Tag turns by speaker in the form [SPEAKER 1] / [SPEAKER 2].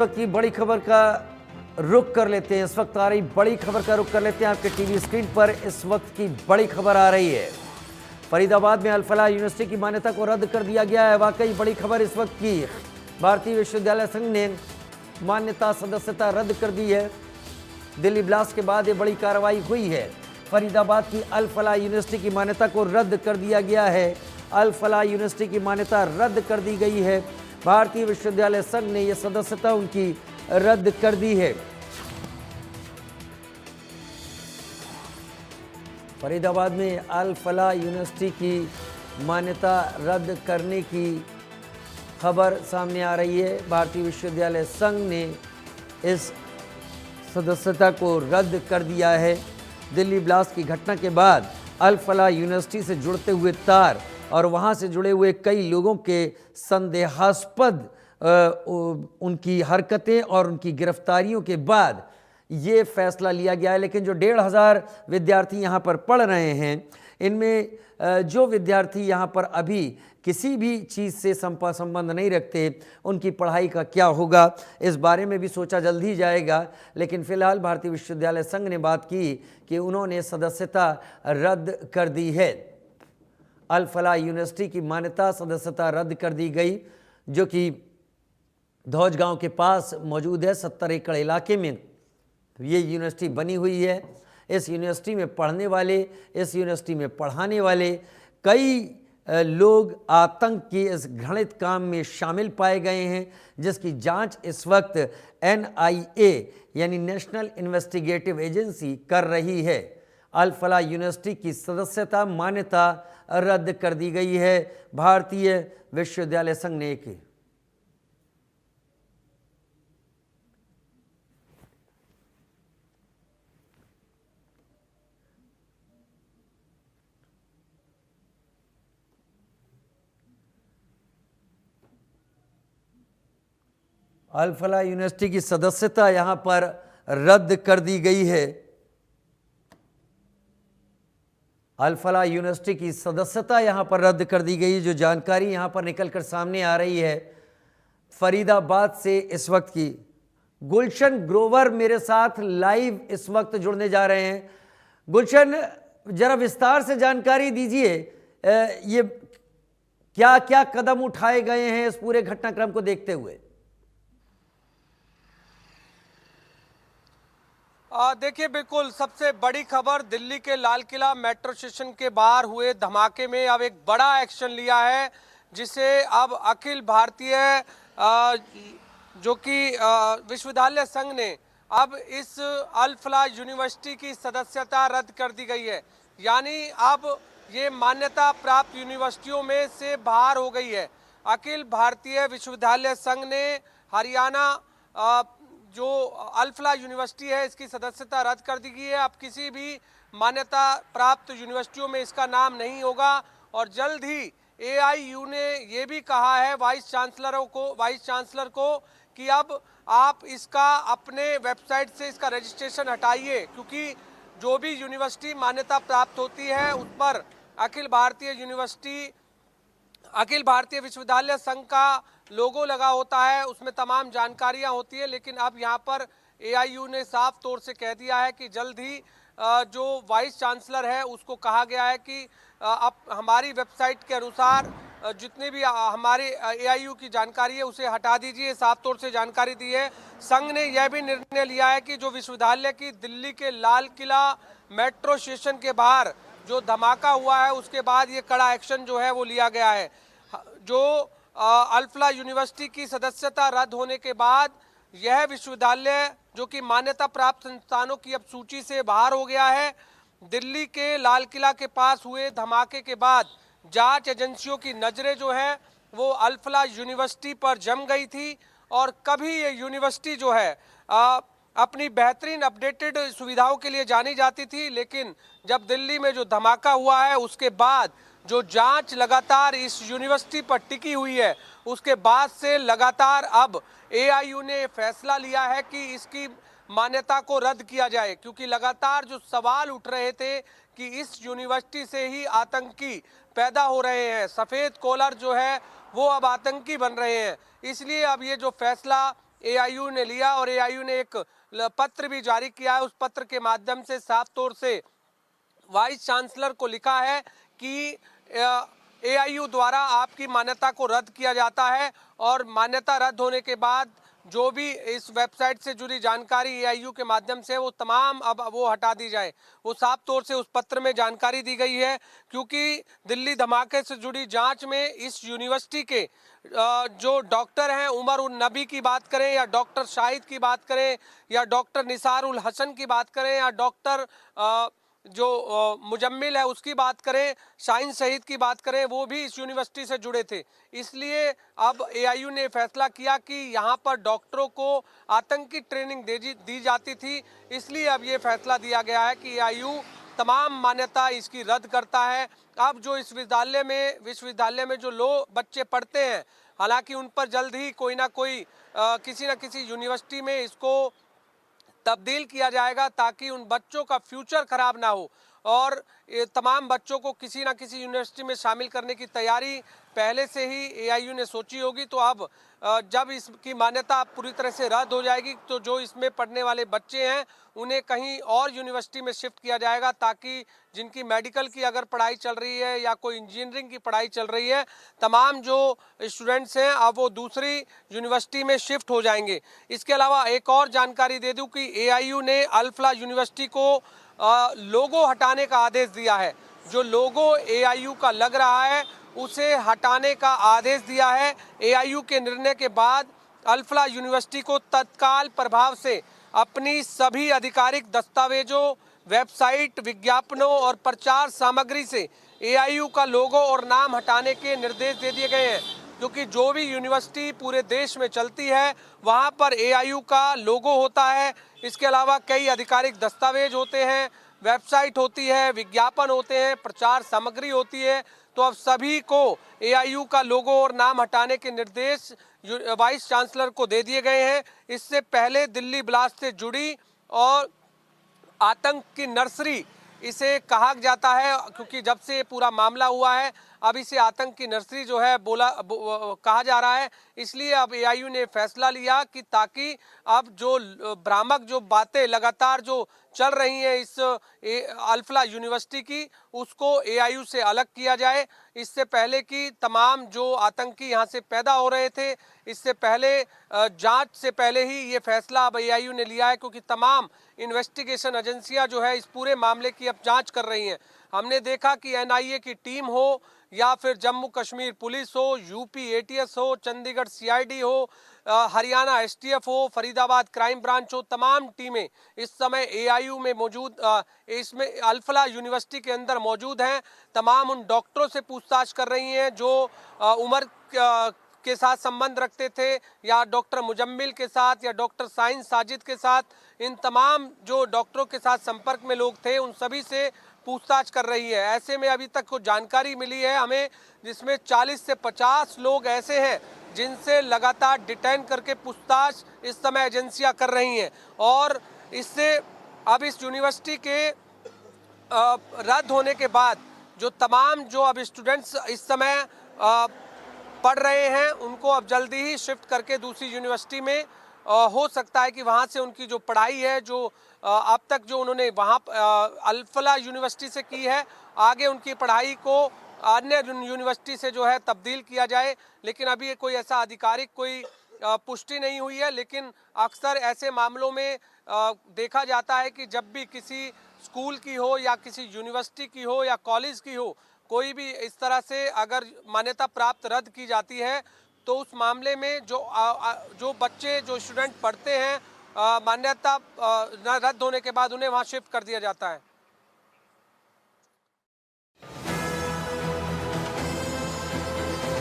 [SPEAKER 1] वक्त की बड़ी खबर का रुख कर लेते हैं। इस वक्त आ रही बड़ी खबर का रुख कर लेते हैं। आपके टीवी स्क्रीन पर इस वक्त की बड़ी खबर आ रही है। फरीदाबाद में अल फलाह यूनिवर्सिटी की मान्यता को रद्द कर दिया गया है। वाकई बड़ी खबर इस वक्त की। भारतीय विश्वविद्यालय संघ ने मान्यता सदस्यता रद्द कर दी है। दिल्ली ब्लास्ट के बाद ये बड़ी कार्रवाई हुई है। फरीदाबाद की अल फलाह यूनिवर्सिटी की मान्यता को रद्द कर दिया गया है। अल फलाह यूनिवर्सिटी की मान्यता रद्द कर दी गई है। भारतीय विश्वविद्यालय संघ ने यह सदस्यता उनकी रद्द कर दी है। फरीदाबाद में अल फलाह यूनिवर्सिटी की मान्यता रद्द करने की खबर सामने आ रही है। भारतीय विश्वविद्यालय संघ ने इस सदस्यता को रद्द कर दिया है। दिल्ली ब्लास्ट की घटना के बाद अल फलाह यूनिवर्सिटी से जुड़ते हुए तार और वहां से जुड़े हुए कई लोगों के संदेहास्पद उनकी हरकतें और उनकी गिरफ्तारियों के बाद ये फैसला लिया गया है। लेकिन जो 1,500 विद्यार्थी यहाँ पर पढ़ रहे हैं, इनमें जो विद्यार्थी यहाँ पर अभी किसी भी चीज़ से संबंध नहीं रखते, उनकी पढ़ाई का क्या होगा, इस बारे में भी सोचा जल्द ही जाएगा। लेकिन फ़िलहाल भारतीय विश्वविद्यालय संघ ने बात की कि उन्होंने सदस्यता रद्द कर दी है। अल फलाह यूनिवर्सिटी की मान्यता सदस्यता रद्द कर दी गई, जो कि धौज गांव के पास मौजूद है। 70 एकड़ इलाके में ये यूनिवर्सिटी बनी हुई है। इस यूनिवर्सिटी में पढ़ने वाले, इस यूनिवर्सिटी में पढ़ाने वाले कई लोग आतंक के इस घृणित काम में शामिल पाए गए हैं, जिसकी जांच इस वक्त NIA यानी नेशनल इन्वेस्टिगेटिव एजेंसी कर रही है। अल फलाह यूनिवर्सिटी की सदस्यता मान्यता रद्द कर दी गई है। भारतीय विश्वविद्यालय संघ ने की अल फलाह यूनिवर्सिटी की सदस्यता यहां पर रद्द कर दी गई है। अल फलाह यूनिवर्सिटी की सदस्यता यहां पर रद्द कर दी गई। जो जानकारी यहां पर निकलकर सामने आ रही है फरीदाबाद से इस वक्त की। गुलशन ग्रोवर मेरे साथ लाइव इस वक्त जुड़ने जा रहे हैं। गुलशन, जरा विस्तार से जानकारी दीजिए, ये क्या क्या कदम उठाए गए हैं इस पूरे घटनाक्रम को देखते हुए?
[SPEAKER 2] देखिए, बिल्कुल सबसे बड़ी खबर, दिल्ली के लाल किला मेट्रो स्टेशन के बाहर हुए धमाके में अब एक बड़ा एक्शन लिया है, जिसे अब अखिल भारतीय जो कि विश्वविद्यालय संघ ने अब इस अल फलाह यूनिवर्सिटी की सदस्यता रद्द कर दी गई है। यानी अब ये मान्यता प्राप्त यूनिवर्सिटियों में से बाहर हो गई है। अखिल भारतीय विश्वविद्यालय संघ ने हरियाणा जो अल फलाह यूनिवर्सिटी है, इसकी सदस्यता रद्द कर दी गई है। अब किसी भी मान्यता प्राप्त यूनिवर्सिटियों में इसका नाम नहीं होगा। और जल्द ही AIU ने ये भी कहा है वाइस चांसलर को कि अब आप इसका अपने वेबसाइट से इसका रजिस्ट्रेशन हटाइए, क्योंकि जो भी यूनिवर्सिटी मान्यता प्राप्त होती है उस पर अखिल भारतीय विश्वविद्यालय संघ का लोगो लगा होता है, उसमें तमाम जानकारियां होती है। लेकिन अब यहां पर AIU ने साफ तौर से कह दिया है कि जल्द ही जो वाइस चांसलर है उसको कहा गया है कि अब हमारी वेबसाइट के अनुसार जितने भी हमारे AIU की जानकारी है उसे हटा दीजिए। साफ तौर से जानकारी दी है। संघ ने यह भी निर्णय लिया है कि जो विश्वविद्यालय की दिल्ली के लाल किला मेट्रो स्टेशन के बाहर जो धमाका हुआ है, उसके बाद ये कड़ा एक्शन जो है वो लिया गया है। जो अल फलाह यूनिवर्सिटी की सदस्यता रद्द होने के बाद यह विश्वविद्यालय जो कि मान्यता प्राप्त संस्थानों की अब सूची से बाहर हो गया है। दिल्ली के लाल किला के पास हुए धमाके के बाद जांच एजेंसियों की नजरें जो है वो अल फलाह यूनिवर्सिटी पर जम गई थी। और कभी ये यूनिवर्सिटी जो है अपनी बेहतरीन अपडेटेड सुविधाओं के लिए जानी जाती थी, लेकिन जब दिल्ली में जो धमाका हुआ है उसके बाद जो जांच लगातार इस यूनिवर्सिटी पर टिकी हुई है, उसके बाद से लगातार अब AIU ने फैसला लिया है कि इसकी मान्यता को रद्द किया जाए, क्योंकि लगातार जो सवाल उठ रहे थे कि इस यूनिवर्सिटी से ही आतंकी पैदा हो रहे हैं, सफ़ेद कॉलर जो है वो अब आतंकी बन रहे हैं। इसलिए अब ये जो फैसला एआईयू ने लिया और एआईयू ने एक पत्र भी जारी किया है। उस पत्र के माध्यम से साफ तौर से वाइस चांसलर को लिखा है कि एआईयू द्वारा आपकी मान्यता को रद्द किया जाता है और मान्यता रद्द होने के बाद जो भी इस वेबसाइट से जुड़ी जानकारी एआईयू के माध्यम से वो तमाम अब वो हटा दी जाए। वो साफ तौर से उस पत्र में जानकारी दी गई है, क्योंकि दिल्ली धमाके से जुड़ी जांच में इस यूनिवर्सिटी के जो डॉक्टर हैं, उमर उन नबी की बात करें या डॉक्टर शाहिद की बात करें या डॉक्टर निसार उल हसन की बात करें या डॉक्टर जो मुजम्मिल है उसकी बात करें, शाहीन शहीद की बात करें, वो भी इस यूनिवर्सिटी से जुड़े थे। इसलिए अब एआईयू ने फैसला किया कि यहाँ पर डॉक्टरों को आतंकी ट्रेनिंग दी जाती थी, इसलिए अब ये फैसला दिया गया है कि एआईयू तमाम मान्यता इसकी रद्द करता है। अब जो इस विश्वविद्यालय में जो बच्चे पढ़ते हैं, हालांकि उन पर जल्द ही कोई ना कोई किसी न किसी यूनिवर्सिटी में इसको तब्दील किया जाएगा ताकि उन बच्चों का फ्यूचर खराब ना हो और तमाम बच्चों को किसी ना किसी यूनिवर्सिटी में शामिल करने की तैयारी पहले से ही एआईयू ने सोची होगी। तो अब जब इसकी मान्यता पूरी तरह से रद्द हो जाएगी तो जो इसमें पढ़ने वाले बच्चे हैं उन्हें कहीं और यूनिवर्सिटी में शिफ्ट किया जाएगा, ताकि जिनकी मेडिकल की अगर पढ़ाई चल रही है या कोई इंजीनियरिंग की पढ़ाई चल रही है, तमाम जो स्टूडेंट्स हैं अब वो दूसरी यूनिवर्सिटी में शिफ्ट हो जाएंगे। इसके अलावा एक और जानकारी दे दूं कि एआईयू ने अल फलाह यूनिवर्सिटी को लोगो हटाने का आदेश दिया है। जो लोगो एआईयू का लग रहा है उसे हटाने का आदेश दिया है। एआईयू के निर्णय के बाद अल फलाह यूनिवर्सिटी को तत्काल प्रभाव से अपनी सभी आधिकारिक दस्तावेजों, वेबसाइट, विज्ञापनों और प्रचार सामग्री से एआईयू का लोगो और नाम हटाने के निर्देश दे दिए गए हैं, क्योंकि जो भी यूनिवर्सिटी पूरे देश में चलती है वहां पर एआईयू का लोगो होता है। इसके अलावा कई आधिकारिक दस्तावेज होते हैं, वेबसाइट होती है, विज्ञापन होते हैं, प्रचार सामग्री होती है। तो अब सभी को एआईयू का लोगो और नाम हटाने के निर्देश वाइस चांसलर को दे दिए गए हैं। इससे पहले दिल्ली ब्लास्ट से जुड़ी और आतंक की नर्सरी इसे कहा जाता है, क्योंकि जब से पूरा मामला हुआ है अब इसे आतंक की नर्सरी जो है कहा जा रहा है। इसलिए अब एआईयू ने फैसला लिया कि ताकि अब जो भ्रामक जो बातें लगातार जो चल रही हैं इस अल फलाह यूनिवर्सिटी की, उसको एआईयू से अलग किया जाए। इससे पहले कि तमाम जो आतंकी यहाँ से पैदा हो रहे थे, इससे पहले जांच से पहले ही ये फैसला अब एआईयू ने लिया है, क्योंकि तमाम इन्वेस्टिगेशन एजेंसियां जो है इस पूरे मामले की अब जांच कर रही हैं। हमने देखा कि एनआईए की टीम हो या फिर जम्मू कश्मीर पुलिस हो, यूपी एटीएस हो, चंडीगढ़ सीआईडी हो, हरियाणा एसटीएफ हो, फरीदाबाद क्राइम ब्रांच हो, तमाम टीमें इस समय एआईयू में मौजूद इसमें अल फलाह यूनिवर्सिटी के अंदर मौजूद हैं। तमाम उन डॉक्टरों से पूछताछ कर रही हैं जो उमर के साथ संबंध रखते थे या डॉक्टर मुजम्मिल के साथ या डॉक्टर शाहीन साजिद के साथ। इन तमाम जो डॉक्टरों के साथ संपर्क में लोग थे उन सभी से पूछताछ कर रही है। ऐसे में अभी तक कुछ जानकारी मिली है हमें, जिसमें 40 से 50 लोग ऐसे हैं जिनसे लगातार डिटेन करके पूछताछ इस समय एजेंसियां कर रही हैं। और इससे अब इस यूनिवर्सिटी के रद्द होने के बाद जो तमाम जो अब स्टूडेंट्स इस समय पढ़ रहे हैं उनको अब जल्दी ही शिफ्ट करके दूसरी यूनिवर्सिटी में हो सकता है कि वहाँ से उनकी जो पढ़ाई है जो अब तक जो उन्होंने वहाँ अल फलाह यूनिवर्सिटी से की है, आगे उनकी पढ़ाई को अन्य यूनिवर्सिटी से जो है तब्दील किया जाए। लेकिन अभी कोई ऐसा आधिकारिक कोई पुष्टि नहीं हुई है। लेकिन अक्सर ऐसे मामलों में देखा जाता है कि जब भी किसी स्कूल की हो या किसी यूनिवर्सिटी की हो या कॉलेज की हो, कोई भी इस तरह से अगर मान्यता प्राप्त रद्द की जाती है तो उस मामले में जो बच्चे जो स्टूडेंट पढ़ते हैं मान्यता रद्द होने के बाद उन्हें वहाँ शिफ्ट कर दिया जाता है।